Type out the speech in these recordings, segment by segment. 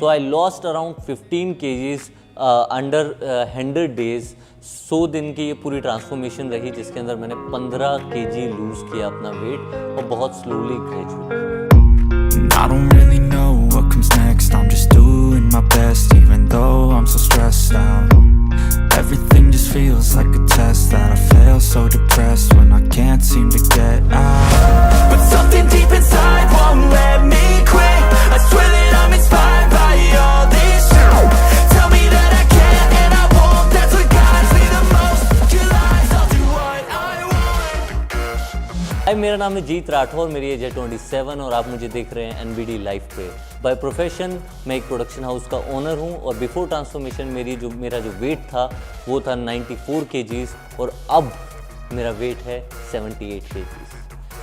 So I lost around 15 kgs under 100 days। 100 दिन की ये पूरी ट्रांसफॉर्मेशन रही जिसके अंदर मैंने 15 kg लूज़ किया अपना वेट, और बहुत slowly gradually. I don't really know what comes next, I'm just doing my best even though I'm so stressed out. Everything just feels like a test that I fail, so depressed when I can't seem to get out. But something deep inside won't let me quit. I swear that I'm inspired by all this shit. Tell me that I can't and I won't, that's what guides me the most. Your lies, I'll do what I want. हाय, मेरा नाम है जीत राठौर, मेरी as है 27 और आप मुझे देख रहे हैं NBD लाइफ पे। बाय प्रोफेशन मैं एक प्रोडक्शन हाउस का ओनर हूँ, और बिफोर ट्रांसफॉर्मेशन मेरा जो वेट था वो था 94 kgs, और अब मेरा वेट है 78 kgs।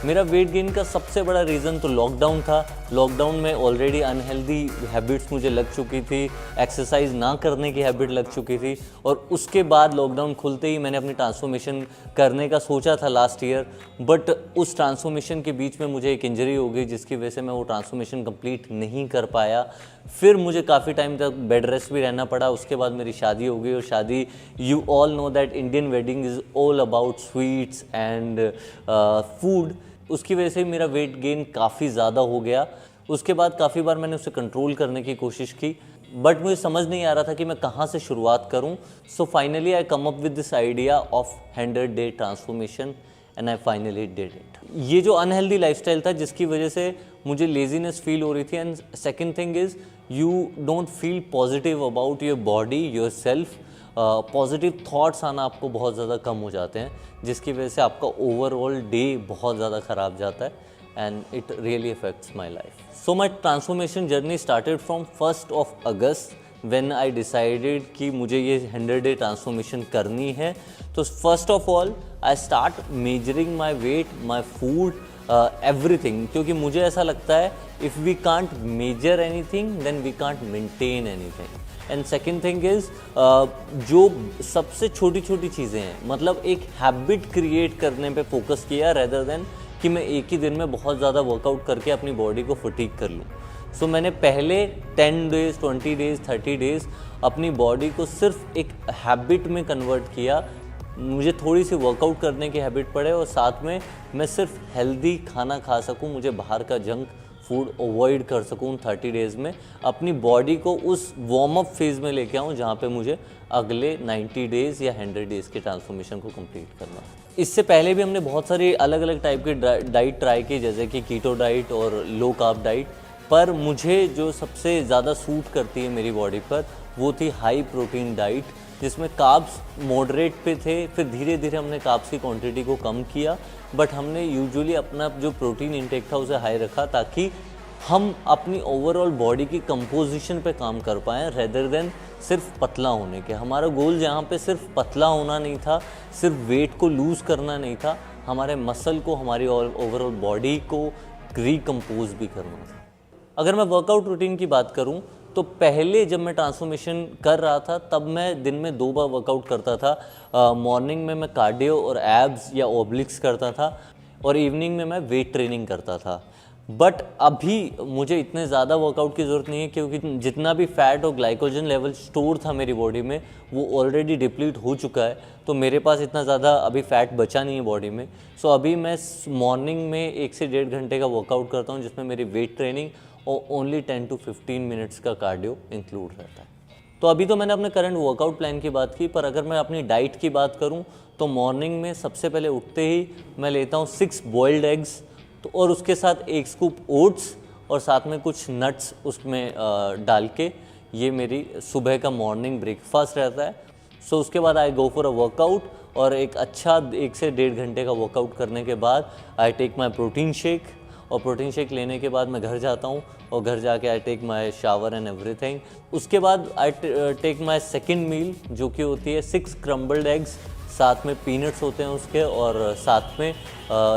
मेरा वेट गेन का सबसे बड़ा रीज़न तो लॉकडाउन था। लॉकडाउन में ऑलरेडी अनहेल्दी हैबिट्स मुझे लग चुकी थी, एक्सरसाइज ना करने की हैबिट लग चुकी थी, और उसके बाद लॉकडाउन खुलते ही मैंने अपनी ट्रांसफॉर्मेशन करने का सोचा था लास्ट ईयर, बट उस ट्रांसफॉर्मेशन के बीच में मुझे एक इंजरी हो गई जिसकी वजह से मैं वो ट्रांसफॉर्मेशन कंप्लीट नहीं कर पाया। फिर मुझे काफ़ी टाइम तक बेड रेस्ट भी रहना पड़ा। उसके बाद मेरी शादी हो गई, और शादी, you all know that Indian wedding is all about sweets and food. उसकी वजह से मेरा वेट गेन काफ़ी ज़्यादा हो गया। उसके बाद काफ़ी बार मैंने उसे कंट्रोल करने की कोशिश की, बट मुझे समझ नहीं आ रहा था कि मैं कहाँ से शुरुआत करूँ। So finally I come up with this idea of 100 day transformation and I finally did it. ये जो अनहेल्दी लाइफस्टाइल था जिसकी वजह से मुझे लेजीनेस फील हो रही थी, and second thing is you don't feel positive about your body, your self. Positive thoughts आना आपको बहुत ज़्यादा कम हो जाते हैं, जिसकी वजह से आपका ओवरऑल डे बहुत ज़्यादा ख़राब जाता है, and it really affects my life. So my transformation journey started from 1 August when I decided कि मुझे ये 100 day ट्रांसफॉर्मेशन करनी है। तो first of all I start measuring my weight, my food, everything, क्योंकि मुझे ऐसा लगता है if we can't measure anything then we can't maintain anything. And second thing is जो सबसे छोटी छोटी चीज़ें हैं, मतलब एक हैबिट क्रिएट करने पे फोकस किया रेदर देन कि मैं एक ही दिन में बहुत ज़्यादा वर्कआउट करके अपनी बॉडी को फटीग कर लूँ। सो मैंने पहले 10 days, 20 days, 30 days अपनी बॉडी को सिर्फ एक हैबिट में कन्वर्ट किया। मुझे थोड़ी सी वर्कआउट करने की हैबिट पड़े, और साथ में मैं सिर्फ हेल्दी खाना खा सकूं, मुझे बाहर का जंक फूड अवॉइड कर सकूं 30 days में, अपनी बॉडी को उस वार्म अप फेज़ में लेके आऊं जहां पे मुझे अगले 90 days या 100 days की ट्रांसफॉर्मेशन को कंप्लीट करना है। इससे पहले भी हमने बहुत सारी अलग अलग टाइप की डाइट ट्राई की, जैसे कि कीटो डाइट और लो कार्ब डाइट, पर मुझे जो सबसे ज़्यादा सूट करती है मेरी बॉडी पर वो थी हाई प्रोटीन डाइट, जिसमें कार्ब्स मॉडरेट पे थे। फिर धीरे धीरे हमने कार्ब्स की क्वांटिटी को कम किया, बट हमने यूजुअली अपना जो प्रोटीन इंटेक था उसे हाई रखा, ताकि हम अपनी ओवरऑल बॉडी की कंपोजिशन पे काम कर पाएँ रेदर देन सिर्फ पतला होने के। हमारा गोल यहाँ पे सिर्फ पतला होना नहीं था, सिर्फ वेट को लूज़ करना नहीं था, हमारे मसल को, हमारी ओवरऑल बॉडी को रिकम्पोज भी करना था। अगर मैं वर्कआउट रूटीन की बात करूं तो पहले जब मैं ट्रांसफॉर्मेशन कर रहा था तब मैं दिन में 2 बार वर्कआउट करता था। मॉर्निंग में मैं कार्डियो और एब्स या ओब्लिक्स करता था, और इवनिंग में मैं वेट ट्रेनिंग करता था। बट अभी मुझे इतने ज़्यादा वर्कआउट की ज़रूरत नहीं है, क्योंकि जितना भी फैट और ग्लाइकोजन लेवल स्टोर था मेरी बॉडी में वो ऑलरेडी डिप्लीट हो चुका है, तो मेरे पास इतना ज़्यादा अभी फ़ैट बचा नहीं है बॉडी में। सो अभी मैं मॉर्निंग में 1 से 1.5 घंटे का वर्कआउट करता हूँ, जिसमें मेरी वेट ट्रेनिंग और ओनली 10 to 15 मिनट्स का कार्डियो इंक्लूड रहता है। तो अभी तो मैंने अपने करंट वर्कआउट प्लान की बात की, पर अगर मैं अपनी डाइट की बात करूं तो मॉर्निंग में सबसे पहले उठते ही मैं लेता हूं 6 बॉइल्ड एग्स, तो और उसके साथ 1 स्कूप ओट्स और साथ में कुछ नट्स उसमें डाल के, ये मेरी सुबह का मॉर्निंग ब्रेकफास्ट रहता है। सो उसके बाद आई गो फॉर अ वर्कआउट, और एक अच्छा 1 से 1.5 घंटे का वर्कआउट करने के बाद I take my protein shake, और प्रोटीन शेक लेने के बाद मैं घर जाता हूँ, और घर जाके I take my shower and everything. उसके बाद आई टेक माई सेकेंड मील, जो कि होती है 6 क्रम्बल्ड एग्स, साथ में पीनट्स होते हैं उसके, और साथ में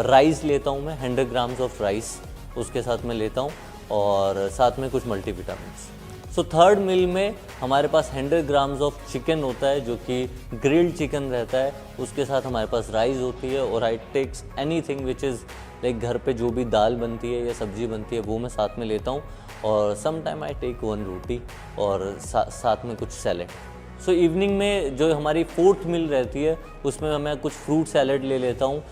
राइस लेता हूँ मैं, 100 grams ऑफ राइस उसके साथ में लेता हूँ, और साथ में कुछ मल्टीविटामिन्स। सो थर्ड मील में हमारे पास 100 ग्राम्स ऑफ चिकन होता है जो कि ग्रिल्ड चिकन रहता है, उसके साथ हमारे पास राइस होती है और I takes anything which is like घर पे जो भी दाल बनती है या सब्जी बनती है वो मैं साथ में लेता हूँ, और सम टाइम आई टेक 1 रोटी और साथ में कुछ सैलेड। सो इवनिंग में जो हमारी 4th मील रहती है उसमें मैं कुछ फ्रूट सैलेड ले लेता हूँ,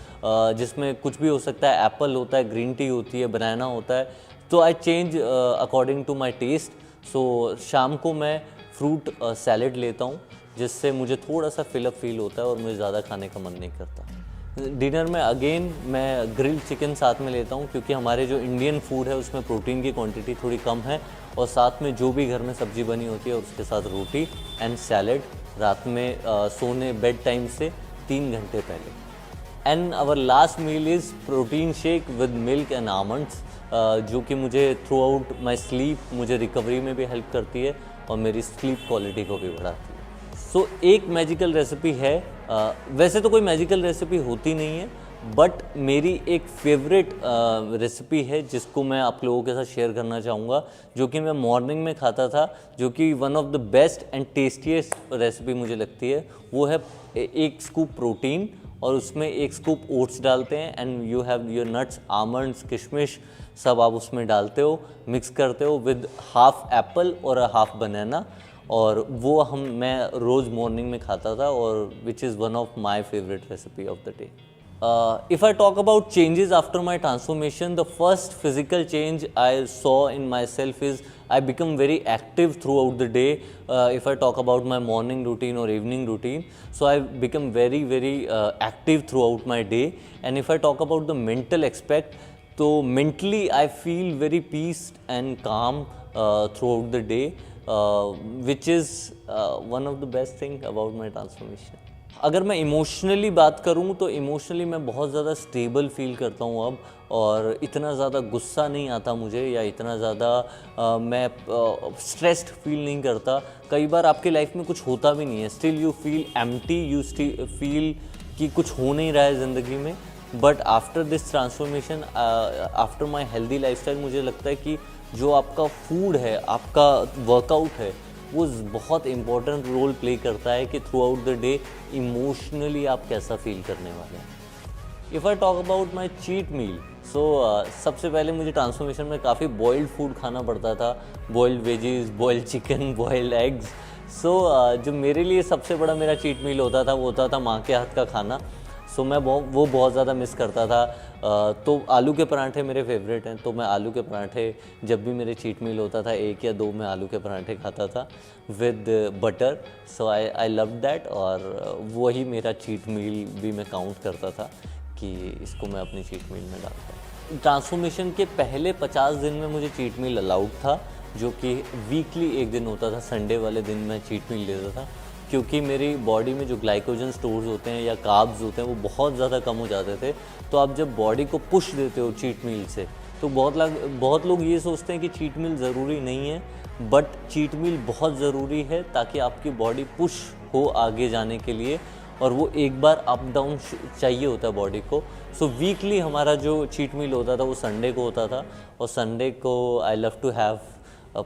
जिसमें कुछ भी हो सकता है, एप्पल होता है, ग्रीन टी होती है, बनाना होता है, तो I change according to my taste. So शाम को मैं फ्रूट सैलेड लेता हूँ जिससे मुझे थोड़ा सा फिलअप फील होता है और मुझे ज़्यादा खाने का मन नहीं करता। डिनर में अगेन मैं ग्रिल्ड चिकन साथ में लेता हूँ क्योंकि हमारे जो इंडियन फूड है उसमें प्रोटीन की क्वांटिटी थोड़ी कम है, और साथ में जो भी घर में सब्जी बनी होती है उसके साथ रोटी एंड सैलेड रात में सोने बेड टाइम से 3 घंटे पहले। And our last meal is protein shake with milk and almonds, जो कि मुझे थ्रू आउट माई स्लीप मुझे रिकवरी में भी हेल्प करती है और मेरी स्लीप क्वालिटी को भी बढ़ाती है। सो एक मैजिकल रेसिपी है, वैसे तो कोई मैजिकल रेसिपी होती नहीं है, बट मेरी एक फेवरेट रेसिपी है जिसको मैं आप लोगों के साथ शेयर करना चाहूँगा, जो कि मैं मॉर्निंग में खाता था, जो कि one of the best and tastiest recipe मुझे लगती है। वो है 1 स्कूप प्रोटीन और उसमें 1 स्कूप ओट्स डालते हैं and you have your nuts, almonds, किशमिश सब आप उसमें डालते हो, मिक्स करते हो विद हाफ एप्पल और हाफ बनाना, और वो मैं रोज़ मॉर्निंग में खाता था, और which is one of my favourite recipe of the day. If I talk about changes after my transformation, the first physical change I saw in myself is I become very active throughout the day. If I talk about my morning routine or evening routine, so I become very active throughout my day. And if I talk about the mental aspect, so mentally I feel very peace and calm throughout the day, which is one of the best thing about my transformation. अगर मैं emotionally बात करूं तो emotionally मैं बहुत ज़्यादा stable feel करता हूं अब, और इतना ज़्यादा गुस्सा नहीं आता मुझे, या इतना ज़्यादा मैं स्ट्रेस्ड फील नहीं करता। कई बार आपके लाइफ में कुछ होता भी नहीं है, still you feel empty, you feel कि कुछ हो नहीं रहा है ज़िंदगी में, but after this transformation, after my healthy lifestyle, मुझे लगता है कि जो आपका फूड है, आपका वर्कआउट है, वो बहुत इम्पोर्टेंट रोल प्ले करता है कि throughout the day emotionally आप कैसा फील करने वाले हैं। If I talk about my cheat meal, so सबसे पहले मुझे ट्रांसफॉर्मेशन में काफ़ी बॉइल्ड फूड खाना पड़ता था, boiled veggies, boiled chicken, boiled eggs. So जो मेरे लिए सबसे बड़ा मेरा चीट मील होता था वो होता था माँ के हाथ का खाना। सो मैं वो बहुत ज़्यादा मिस करता था। तो आलू के पराठे मेरे फेवरेट हैं, तो मैं आलू के पराठे जब भी मेरे चीट मील होता था 1 या 2 मैं आलू के पराठे खाता था with butter. So I love that, और वही मेरा चीट मील भी मैं काउंट करता था कि इसको मैं अपनी चीट मील में डालता। ट्रांसफॉर्मेशन के पहले 50 दिन में मुझे चीट मील अलाउड था, जो कि वीकली 1 दिन होता था, संडे वाले दिन मैं चीट मील लेता था, क्योंकि मेरी बॉडी में जो ग्लाइकोजन स्टोर्स होते हैं या कार्ब्स होते हैं वो बहुत ज़्यादा कम हो जाते थे। तो आप जब बॉडी को पुश देते हो चीट मील से, तो बहुत लोग ये सोचते हैं कि चीट मील ज़रूरी नहीं है, बट चीट मील बहुत ज़रूरी है ताकि आपकी बॉडी पुश हो आगे जाने के लिए, और वो एक बार अप डाउन चाहिए होता है बॉडी को। सो वीकली हमारा जो चीट मील होता था वो संडे को होता था, और संडे को I love to have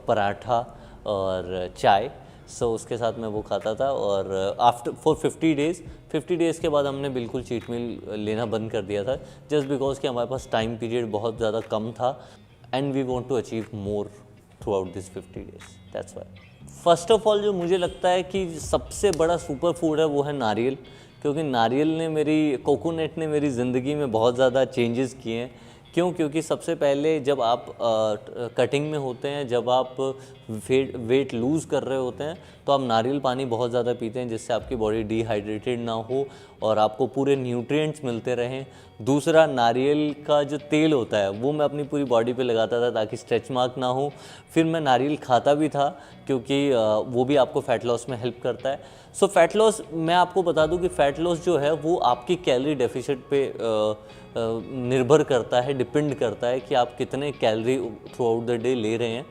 paratha और चाय। सो उसके साथ मैं वो खाता था, और आफ्टर फॉर 50 डेज़ के बाद हमने बिल्कुल चीट मील लेना बंद कर दिया था, जस्ट बिकॉज कि हमारे पास टाइम पीरियड बहुत ज़्यादा कम था and we want to achieve more throughout this 50 days, that's why. First of all जो मुझे लगता है कि सबसे बड़ा सुपर फूड है वो है नारियल, क्योंकि नारियल ने कोकोनट ने मेरी ज़िंदगी में बहुत ज़्यादा चेंजेस किए हैं। क्यों? क्योंकि सबसे पहले जब आप कटिंग में होते हैं, जब आप वेट लूज़ कर रहे होते हैं, तो आप नारियल पानी बहुत ज़्यादा पीते हैं, जिससे आपकी बॉडी डिहाइड्रेटेड ना हो और आपको पूरे न्यूट्रिएंट्स मिलते रहें। दूसरा, नारियल का जो तेल होता है वो मैं अपनी पूरी बॉडी पे लगाता था ताकि स्ट्रेच मार्क ना हो। फिर मैं नारियल खाता भी था क्योंकि वो भी आपको फ़ैट लॉस में हेल्प करता है। सो फैट लॉस, मैं आपको बता दूं कि फ़ैट लॉस जो है वो आपकी कैलोरी डेफिसिट पे निर्भर करता है, डिपेंड करता है कि आप कितने calorie through out the day ले रहे हैं।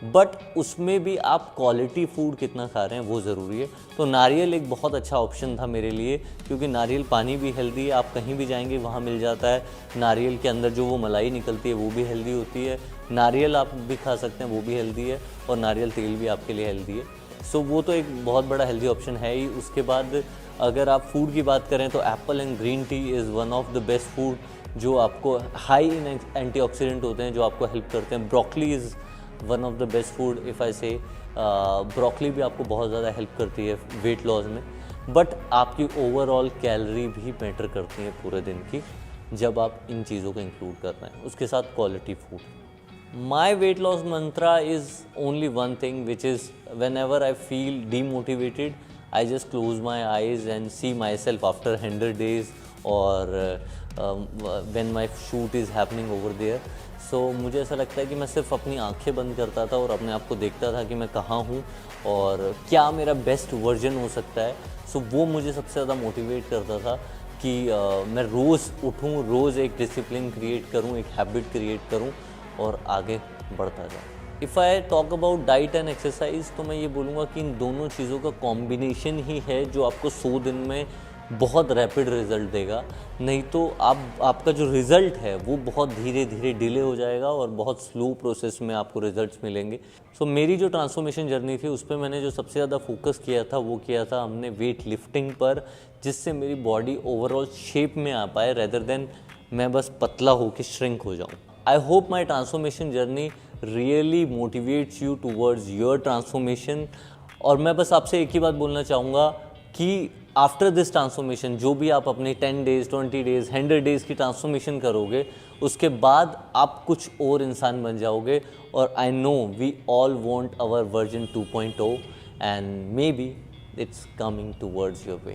बट उसमें भी आप क्वालिटी फूड कितना खा रहे हैं वो ज़रूरी है। तो नारियल एक बहुत अच्छा ऑप्शन था मेरे लिए, क्योंकि नारियल पानी भी हेल्दी है, आप कहीं भी जाएंगे वहाँ मिल जाता है। नारियल के अंदर जो वो मलाई निकलती है वो भी हेल्दी होती है, नारियल आप भी खा सकते हैं वो भी हेल्दी है, और नारियल तेल भी आपके लिए हेल्दी है। सो वो तो एक बहुत बड़ा हेल्दी ऑप्शन है ही। उसके बाद अगर आप फूड की बात करें तो Apple and green tea is one of the best food जो आपको हाई इन एंटीऑक्सीडेंट होते हैं, जो आपको हेल्प करते हैं। Broccoli is one of the best food if I से। ब्रोकली भी आपको बहुत ज़्यादा हेल्प करती है वेट लॉस में, बट आपकी ओवरऑल कैलोरी भी मैटर करती है पूरे दिन की, जब आप इन चीज़ों को इंक्लूड कर रहे हैं। उसके साथ quality food. My weight loss Mantra is only one thing which is when ever I feel demotivated I just close my eyes and see myself after 100 days or when my shoot is happening over there. So मुझे ऐसा लगता है कि मैं सिर्फ अपनी आंखें बंद करता था और अपने आप को देखता था कि मैं कहाँ हूँ और क्या मेरा बेस्ट वर्जन हो सकता है। So वो मुझे सबसे ज़्यादा मोटिवेट करता था कि मैं रोज़ उठूँ, रोज़ एक डिसिप्लिन क्रिएट करूँ, एक हैबिट क्रिएट करूँ और आगे बढ़ता जाऊँ। If I talk about diet and exercise, तो मैं ये बोलूँगा कि इन दोनों चीज़ों का कॉम्बिनेशन ही है जो आपको 100 दिन में बहुत रैपिड रिज़ल्ट देगा। नहीं तो आपका जो रिज़ल्ट है वो बहुत धीरे धीरे डिले हो जाएगा और बहुत स्लो प्रोसेस में आपको रिज़ल्ट्स मिलेंगे। सो मेरी जो ट्रांसफॉर्मेशन जर्नी थी उस पर मैंने जो सबसे ज़्यादा फोकस किया था वो किया था हमने वेट लिफ्टिंग पर, जिससे मेरी बॉडी ओवरऑल शेप में आ पाए रेदर देन मैं बस पतला होकर श्रिंक हो जाऊँ। I hope my transformation journey really motivates you towards your transformation. और मैं बस आपसे एक ही बात बोलना चाहूँगा कि आफ्टर दिस ट्रांसफॉर्मेशन जो भी आप अपने 10 डेज़ 20 डेज़ 100 डेज़ की ट्रांसफॉर्मेशन करोगे, उसके बाद आप कुछ और इंसान बन जाओगे। और I know we all want our version 2.0 and maybe it's coming towards your way.